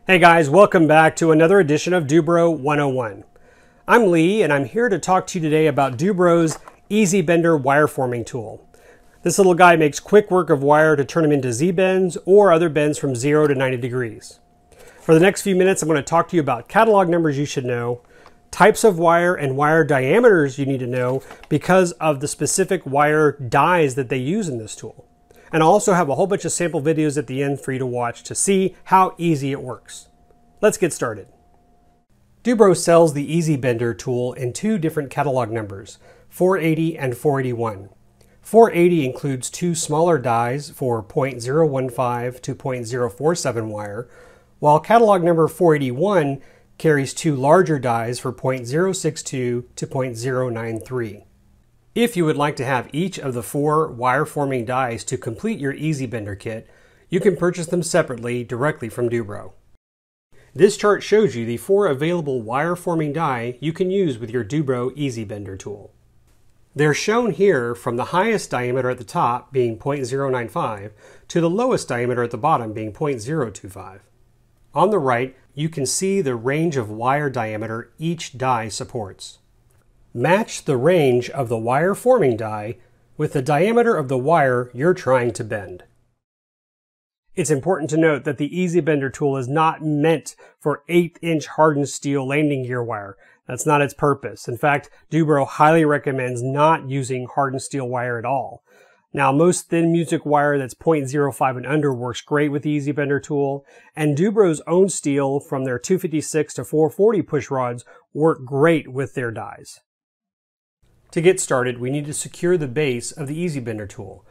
Hey guys, welcome back to another edition of Dubro 101. I'm Lee and I'm here to talk to you today about Dubro's Easy Bender wire forming tool. This little guy makes quick work of wire to turn them into Z-bends or other bends from 0 to 90 degrees. For the next few minutes, I'm going to talk to you about catalog numbers you should know, types of wire and wire diameters you need to know because of the specific wire dies that they use in this tool. And I'll also have a whole bunch of sample videos at the end for you to watch to see how easy it works. Let's get started. Dubro sells the Easy Bender tool in two different catalog numbers, 480 and 481. 480 includes two smaller dies for 0.015 to 0.047 wire, while catalog number 481 carries two larger dies for 0.062 to 0.093. If you would like to have each of the four wire forming dies to complete your Easy Bender kit, you can purchase them separately directly from Dubro. This chart shows you the four available wire forming die you can use with your Dubro Easy Bender tool. They're shown here from the highest diameter at the top being 0.095 to the lowest diameter at the bottom being 0.025. On the right, you can see the range of wire diameter each die supports. Match the range of the wire forming die with the diameter of the wire you're trying to bend. It's important to note that the Easy Bender tool is not meant for 1/8" hardened steel landing gear wire. That's not its purpose. In fact, Dubro highly recommends not using hardened steel wire at all. Now, most thin music wire that's 0.05 and under works great with the Easy Bender tool, and Dubro's own steel from their 256 to 440 push rods work great with their dies. To get started, we need to secure the base of the Easy Bender tool,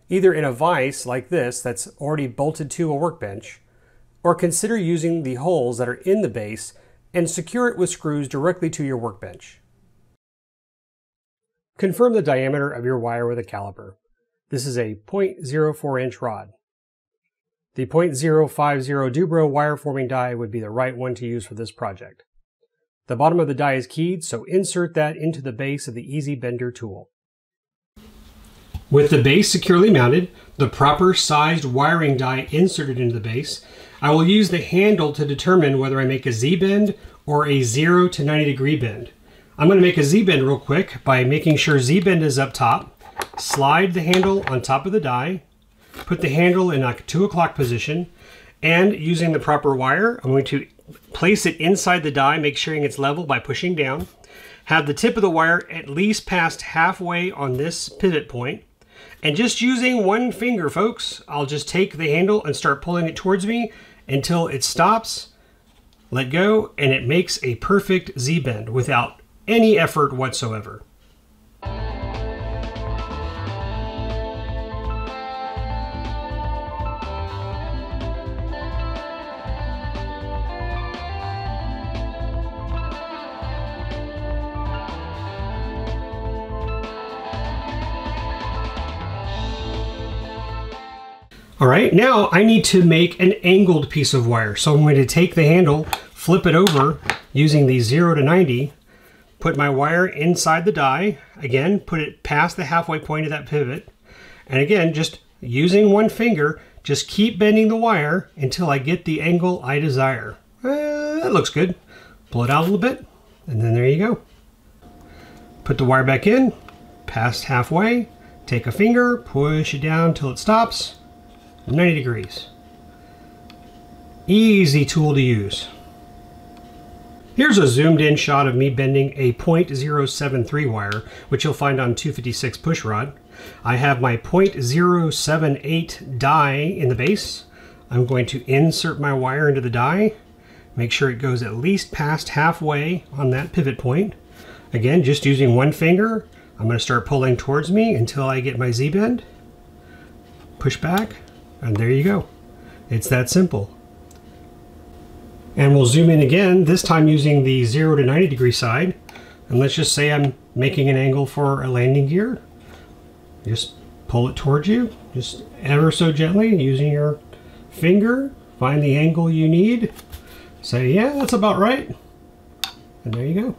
either in a vise like this that's already bolted to a workbench, or consider using the holes that are in the base and secure it with screws directly to your workbench. Confirm the diameter of your wire with a caliper. This is a 0.04" rod. The 0.050 Dubro wire forming die would be the right one to use for this project. The bottom of the die is keyed, so insert that into the base of the Easy Bender tool. With the base securely mounted, the proper sized wiring die inserted into the base, I will use the handle to determine whether I make a Z-bend or a 0 to 90 degree bend. I'm going to make a Z-bend real quick by making sure Z-bend is up top, slide the handle on top of the die, put the handle in a 2 o'clock position, and using the proper wire, I'm going to place it inside the die, make sure it's level by pushing down. Have the tip of the wire at least past halfway on this pivot point. And just using one finger, folks, I'll just take the handle and start pulling it towards me until it stops, let go, and it makes a perfect Z-bend without any effort whatsoever. All right, now I need to make an angled piece of wire. So I'm going to take the handle, flip it over using the 0 to 90, put my wire inside the die, again, put it past the halfway point of that pivot. And again, just using one finger, just keep bending the wire until I get the angle I desire. That looks good. Pull it out a little bit, and then there you go. Put the wire back in, past halfway, take a finger, push it down till it stops. 90 degrees. Easy tool to use. Here's a zoomed in shot of me bending a 0.073 wire, which you'll find on 256 push rod. I have my 0.078 die in the base. I'm going to insert my wire into the die, make sure it goes at least past halfway on that pivot point. Again, just using one finger, I'm going to start pulling towards me until I get my Z-bend. Push back. And there you go. It's that simple. And we'll zoom in again, this time using the 0 to 90 degree side. And let's just say I'm making an angle for a landing gear. Just pull it towards you, just ever so gently using your finger. Find the angle you need. Say, yeah, that's about right. And there you go.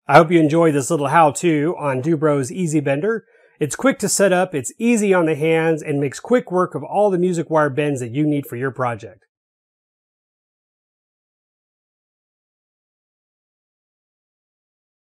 I hope you enjoyed this little how-to on Dubro's Easy Bender. It's quick to set up, it's easy on the hands, and makes quick work of all the music wire bends that you need for your project.